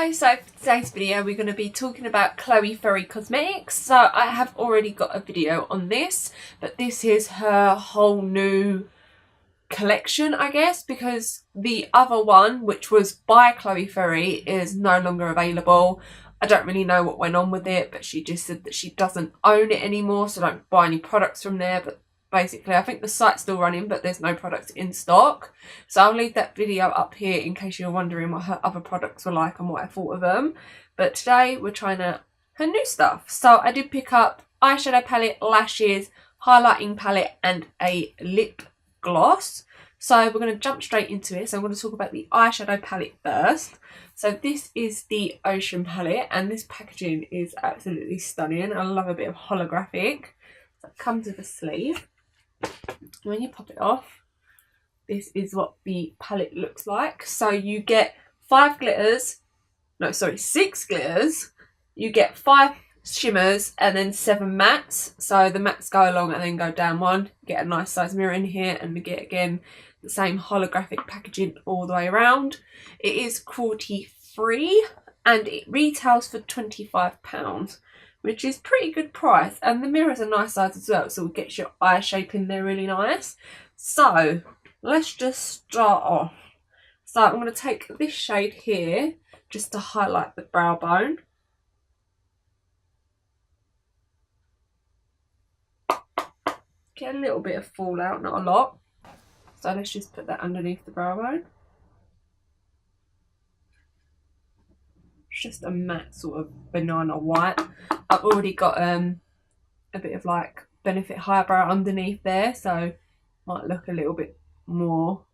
Hello, so for today's video we're going to be talking about Chloe Ferry Cosmetics. So I have already got a video on this, but this is her whole new collection, I guess, because the other one, which was by Chloe Ferry, is no longer available. I don't really know what went on with it, but she just said that she doesn't own it anymore, so don't buy any products from there. But basically, I think the site's still running, but there's no products in stock. So I'll leave that video up here in case you're wondering what her other products were like and what I thought of them. But today we're trying out her new stuff. So I did pick up eyeshadow palette, lashes, highlighting palette, and a lip gloss. So we're going to jump straight into it. So I'm going to talk about the eyeshadow palette first. So this is the Ocean palette, and this packaging is absolutely stunning. I love a bit of holographic. So it comes with a sleeve. When you pop it off, this is what the palette looks like. So you get 6 glitters, you get 5 shimmers, and then 7 mattes. So the mattes go along and then go down one. You get a nice size mirror in here, and you get again the same holographic packaging all the way around. It is cruelty free and it retails for £25, which is pretty good price, and the mirror's a nice size as well, so it gets your eye shape in there really nice. So let's just start off. So I'm going to take this shade here just to highlight the brow bone. Get a little bit of fallout, not a lot. So let's just put that underneath the brow bone. It's just a matte sort of banana white. I've already got a bit of like Benefit Highbrow underneath there, so might look a little bit more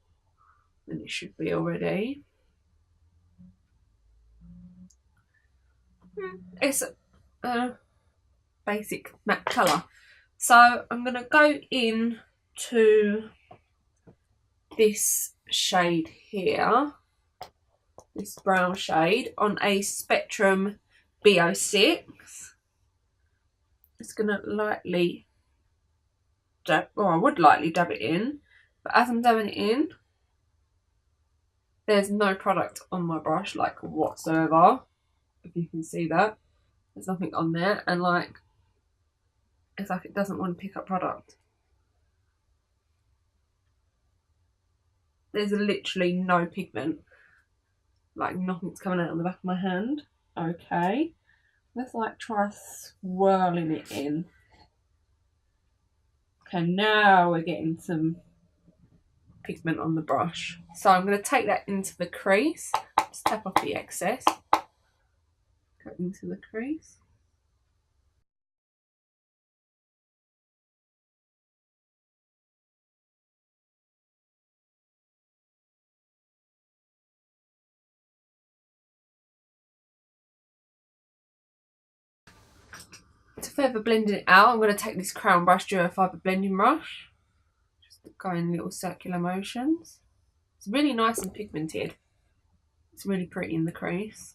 than it should be already. It's a basic matte colour. So I'm going to go in to this shade here, this brown shade, on a Spectrum B06. It's going to lightly dab, or I would lightly dab it in, but as I'm dabbing it in, there's no product on my brush, like, whatsoever. If you can see that, there's nothing on there, and like, it's like it doesn't want to pick up product. There's literally no pigment, like nothing's coming out on the back of my hand. Okay, let's like try swirling it in. Okay, now we're getting some pigment on the brush. So I'm going to take that into the crease, just tap off the excess, go into the crease. To further blend it out, I'm going to take this Crown Brush Duo Fibre blending brush, just go in little circular motions. It's really nice and pigmented. It's really pretty in the crease.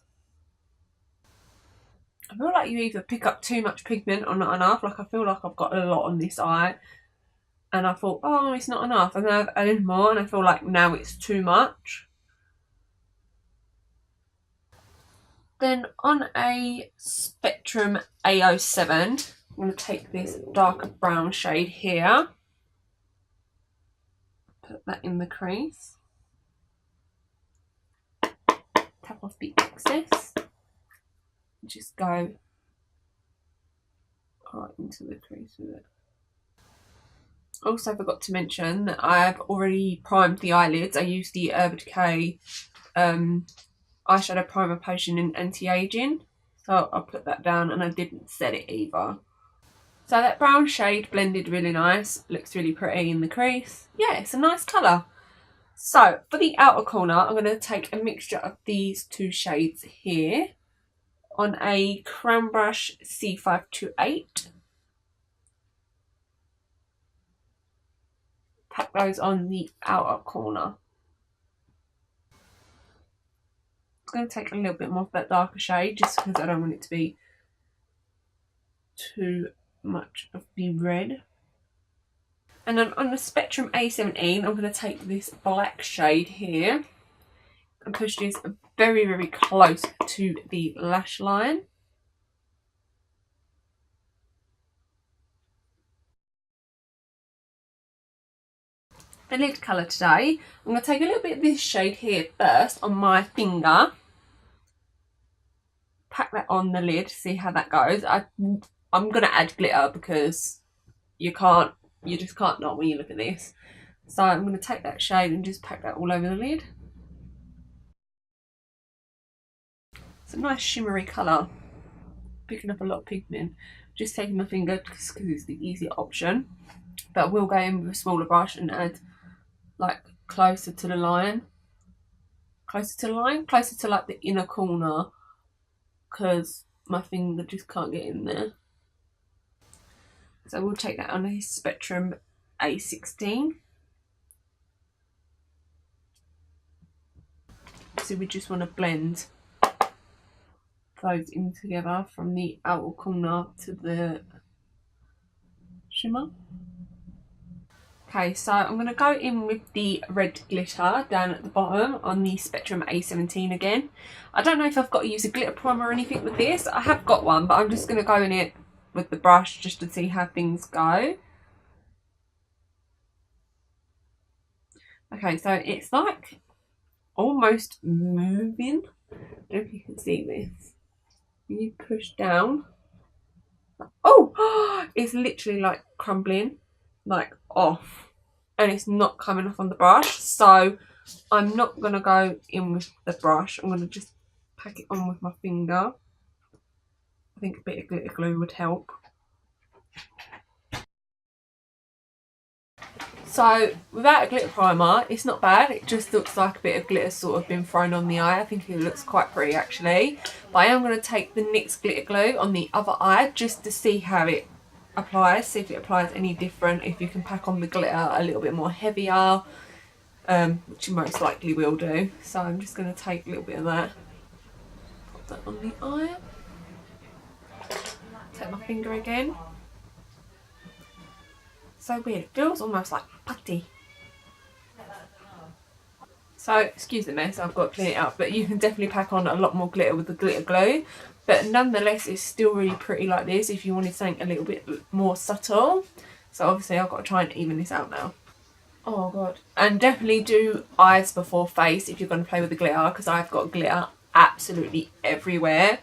I feel like you either pick up too much pigment or not enough. Like, I feel like I've got a lot on this eye, and I thought, oh, it's not enough, and then I've added more, and I feel like now it's too much. Then on a Spectrum A07, I'm going to take this darker brown shade here, put that in the crease, tap off the excess, just go right into the crease with it. Also forgot to mention that I've already primed the eyelids. I used the Decay eyeshadow primer potion in anti-aging, so I'll put that down, and I didn't set it either. So that brown shade blended really nice, looks really pretty in the crease. Yeah, it's a nice colour. So for the outer corner, I'm going to take a mixture of these two shades here on a Crown Brush C528. Pack those on the outer corner. I'm going to take a little bit more of that darker shade just because I don't want it to be too much of the red. And then on the Spectrum A17, I'm going to take this black shade here, and push this very, very close to the lash line. The lid colour today, I'm going to take a little bit of this shade here first on my finger. Pack that on the lid, see how that goes. I'm going to add glitter because you just can't not when you look at this. So I'm going to take that shade and just pack that all over the lid. It's a nice shimmery colour, picking up a lot of pigment. Just taking my finger because it's the easier option, but we'll go in with a smaller brush and add like closer to the line, closer to like the inner corner, because my finger just can't get in there. So we'll take that on a Spectrum A16. So we just want to blend those in together from the outer corner to the shimmer. Okay, so I'm going to go in with the red glitter down at the bottom on the Spectrum A17 again. I don't know if I've got to use a glitter primer or anything with this. I have got one, but I'm just going to go in it with the brush just to see how things go. Okay, so it's like almost moving. I don't know if you can see this. You push down. Oh, it's literally like crumbling, like off. And it's not coming off on the brush, so I'm not going to go in with the brush. I'm going to just pack it on with my finger. I think a bit of glitter glue would help. So without a glitter primer, it's not bad. It just looks like a bit of glitter sort of been thrown on the eye. I think it looks quite pretty actually. But I am going to take the NYX glitter glue on the other eye just to see how it applies, see if it applies any different, if you can pack on the glitter a little bit more heavier, which you most likely will do. So I'm just going to take a little bit of that, put that on the eye, take my finger again. So weird, it feels almost like putty. So excuse the mess, I've got to clean it up, but you can definitely pack on a lot more glitter with the glitter glue. But nonetheless, it's still really pretty like this if you wanted something a little bit more subtle. So obviously I've got to try and even this out now. Oh god. And definitely do eyes before face if you're going to play with the glitter, because I've got glitter absolutely everywhere.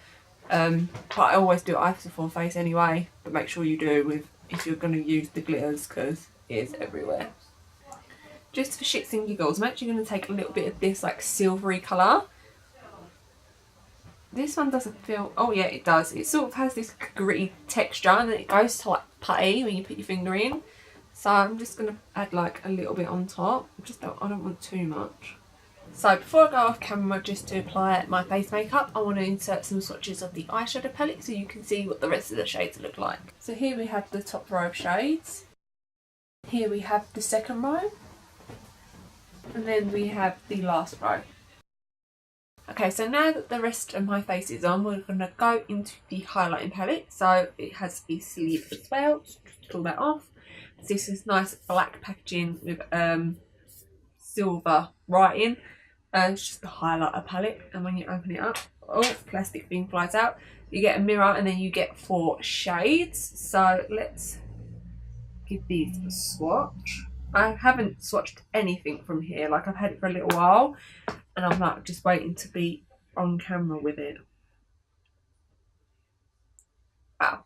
But I always do eyes before face anyway, but make sure you do if you're going to use the glitters, because it is everywhere. Just for shits and giggles, I'm actually going to take a little bit of this like silvery colour. This one doesn't feel, oh yeah it does, it sort of has this gritty texture and then it goes to like putty when you put your finger in. So I'm just going to add like a little bit on top. I don't want too much. So before I go off camera just to apply my face makeup, I want to insert some swatches of the eyeshadow palette so you can see what the rest of the shades look like. So here we have the top row of shades. Here we have the second row. And then we have the last row. Okay, so now that the rest of my face is on, we're going to go into the highlighting palette. So it has a sleeve as well. Just pull that off. This is nice black packaging with silver writing. It's just the highlighter palette, and when you open it up, oh, plastic thing flies out. You get a mirror and then you get 4 shades. So let's give these a swatch. I haven't swatched anything from here, like I've had it for a little while and I'm like just waiting to be on camera with it. Wow.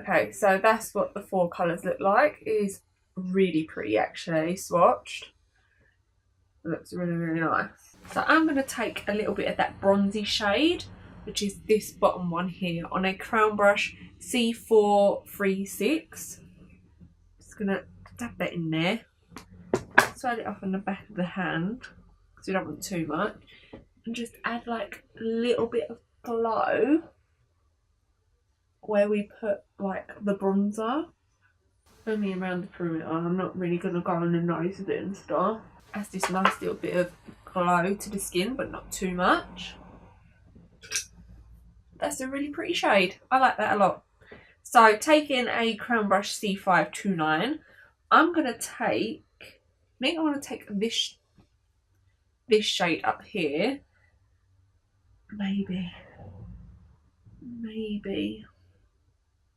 Okay, so that's what the 4 colours look like. It is really pretty actually, swatched. It looks really, really nice. So I'm going to take a little bit of that bronzy shade, which is this bottom one here, on a Crown Brush C436. Just going to dab that in there. Slide it off on the back of the hand because we don't want too much, and just add like a little bit of glow where we put like the bronzer, only around the perimeter. I'm not really going to go on the nose with it and stuff. Adds this nice little bit of glow to the skin, but not too much. That's a really pretty shade. I like that a lot. So taking a Crown Brush C529, I'm going to take, I think I want to take this shade up here maybe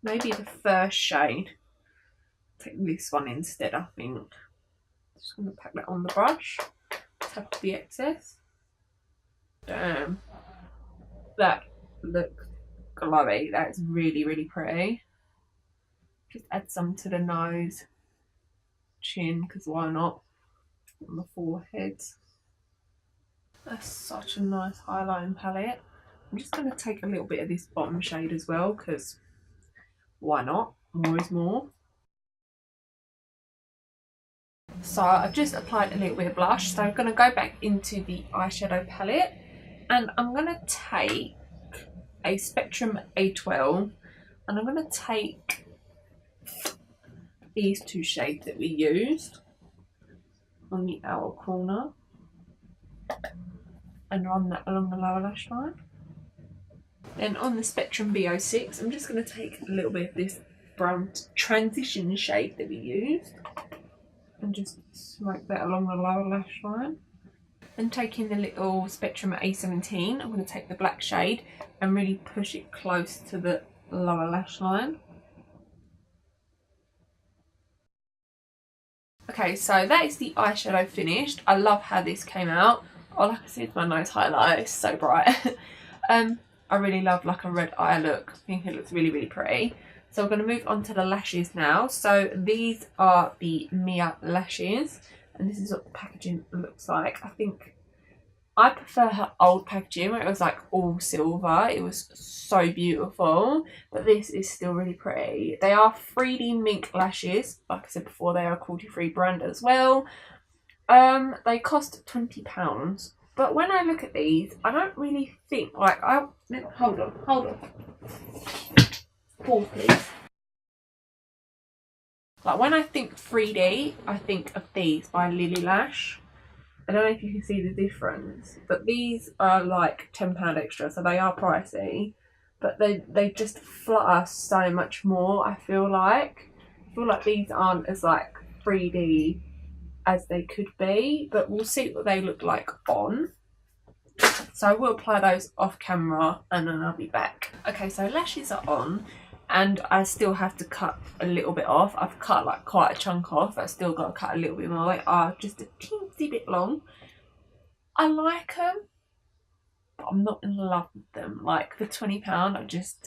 the first shade. Take this one instead, I think. Just gonna pack that on the brush. Tap off the excess. Damn, that looks glowy. That's really, really pretty. Just add some to the nose, chin, because why not? On the forehead. That's such a nice highlighting palette. I'm just going to take a little bit of this bottom shade as well, because why not? More is more. So I've just applied a little bit of blush, so I'm going to go back into the eyeshadow palette, and I'm going to take a Spectrum A12, and I'm going to take these two shades that we used on the outer corner and run that along the lower lash line. Then on the Spectrum B06, I'm just going to take a little bit of this brown transition shade that we used and just smoke that along the lower lash line. And taking the little Spectrum A17, I'm going to take the black shade and really push it close to the lower lash line. Okay, so that is the eyeshadow finished. I love how this came out. Oh, like I said, my nose highlight is so bright. I really love like a red eye look. I think it looks really, really pretty. So we're going to move on to the lashes now. So these are the Mia lashes, and this is what the packaging looks like. I think I prefer her old packaging where it was like all silver. It was so beautiful, but this is still really pretty. They are 3D mink lashes. Like I said before, they are a cruelty-free brand as well. They cost £20, but when I look at these, I don't really think like hold on. Pause, please. Like when I think 3D, I think of these by Lily Lash. I don't know if you can see the difference, but these are like £10 extra, so they are pricey, but they just flutter so much more. I feel like these aren't as like 3D as they could be, but we'll see what they look like on. So I will apply those off camera and then I'll be back. Okay, so lashes are on, and I still have to cut a little bit off. I've cut like quite a chunk off. I've still got to cut a little bit more. They are just a teensy bit long. I like them, but I'm not in love with them. Like for £20,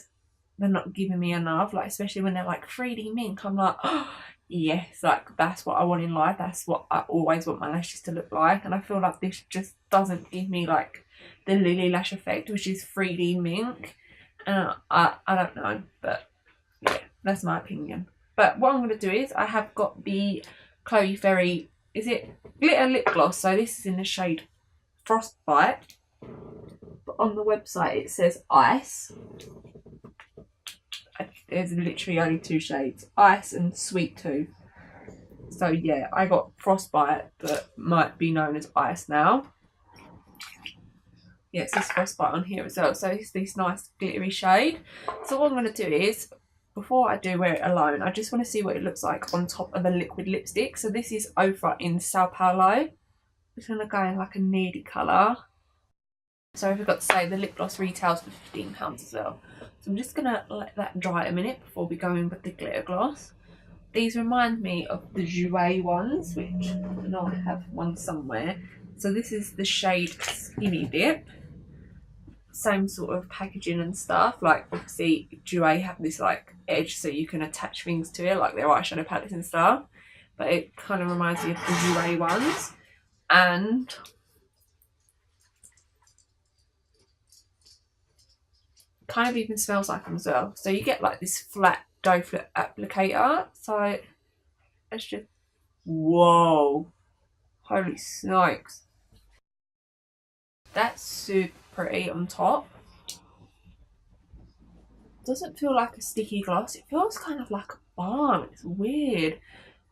they're not giving me enough. Like especially when they're like 3D mink, I'm like, oh yes, like that's what I want in life. That's what I always want my lashes to look like. And I feel like this just doesn't give me like the Lily Lash effect, which is 3D mink. And I don't know, but yeah, that's my opinion. But what I'm going to do is I have got the Chloe Ferry, is it glitter lip gloss? So this is in the shade Frostbite, but on the website it says Ice. There's literally only two shades, Ice and Sweet Tooth. So yeah, I got Frostbite, but might be known as Ice now. Yeah, it says Frostbite on here as well. So it's this nice glittery shade. So what I'm going to do is, before I do wear it alone, I just want to see what it looks like on top of a liquid lipstick. So this is Ofra in Sao Paulo. It's going to go in like a needy colour. So I forgot to say the lip gloss retails for £15 as well. So I'm just going to let that dry a minute before we go in with the glitter gloss. These remind me of the Jouer ones, which I know I have one somewhere. So this is the shade Skinny Dip. Same sort of packaging and stuff. Like obviously Jouer have this like edge so you can attach things to it, like their eyeshadow palettes and stuff. But it kind of reminds me of the Jouer ones. And kind of even smells like them as well. So you get like this flat doe foot applicator. So it's just, whoa, holy smokes. That's super pretty on top. Doesn't feel like a sticky gloss. It feels kind of like a balm. It's weird.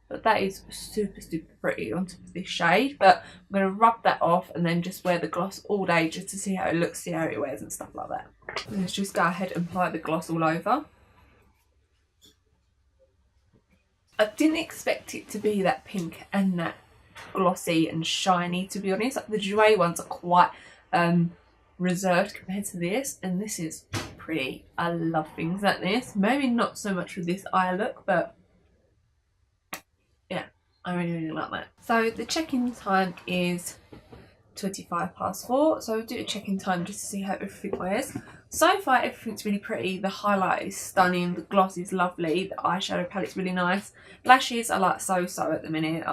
But that is super, super pretty on top of this shade. But I'm going to rub that off and then just wear the gloss all day just to see how it looks, see how it wears and stuff like that. Let's just go ahead and apply the gloss all over. I didn't expect it to be that pink and that glossy and shiny, to be honest. Like the Jouer ones are quite reserved compared to this, and this is pretty. I love things like this. Maybe not so much with this eye look, but yeah, I really like that. So the check-in time is 4:25, so we'll do a check-in time just to see how everything wears. So far everything's really pretty. The highlight is stunning, the gloss is lovely, the eyeshadow palette's really nice. Lashes are like so at the minute.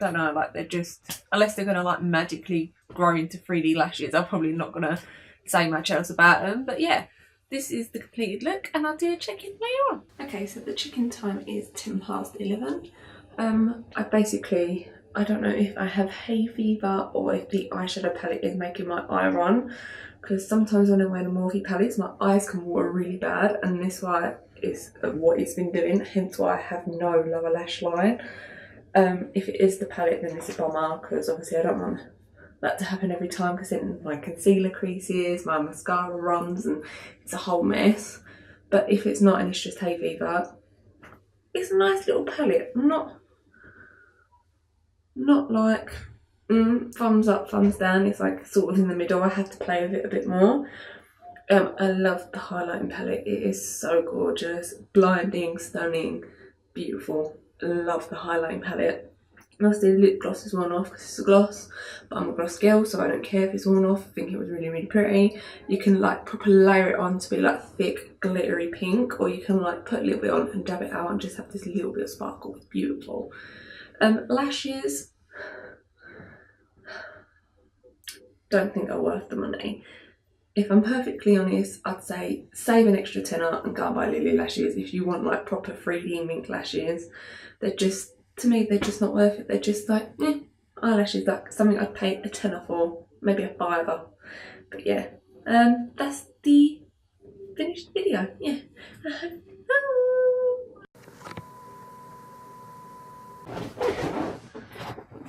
Don't know, like they're just, unless they're gonna like magically grow into 3D lashes, I'm probably not gonna say much else about them. But yeah, this is the completed look, and I'll do a check-in later on. Okay, so the check-in time is 11:10. I don't know if I have hay fever or if the eyeshadow palette is making my eye run, because sometimes when I wear the Morphe palettes my eyes can water really bad, and this why is what it's been doing, hence why I have no lower lash line. If it is the palette, then it's a bummer, because obviously I don't want that to happen every time, because then my concealer creases, my mascara runs, and it's a whole mess. But if it's not and it's just hay fever, it's a nice little palette. Not like thumbs up, thumbs down. It's like sort of in the middle. I have to play with it a bit more. I love the highlighting palette. It is so gorgeous, blinding, stunning, beautiful. Love the highlighting palette. Mostly the lip gloss is worn off because it's a gloss, but I'm a gloss girl, so I don't care if it's worn off. I think it was really pretty. You can like proper layer it on to be like thick glittery pink, or you can like put a little bit on and dab it out and just have this little bit of sparkle. It's beautiful. Lashes, don't think are worth the money. If I'm perfectly honest, I'd say save an extra tenner and go and buy Lily lashes if you want like proper 3D mink lashes. They're just, to me, they're just not worth it. They're just like, eyelashes, like something I'd pay a tenner for, maybe a fiver. But yeah, that's the finished video. Yeah.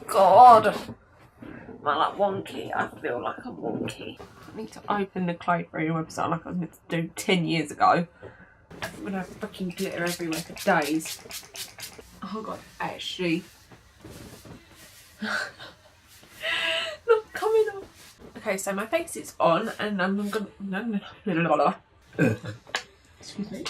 God, am I like wonky? I feel like I'm wonky. I need to open the Chloe Ferry website like I was meant to do 10 years ago. I'm gonna have fucking glitter everywhere for days. Oh god, actually. Not coming off. Okay, so my face is on and I'm gonna. Excuse me.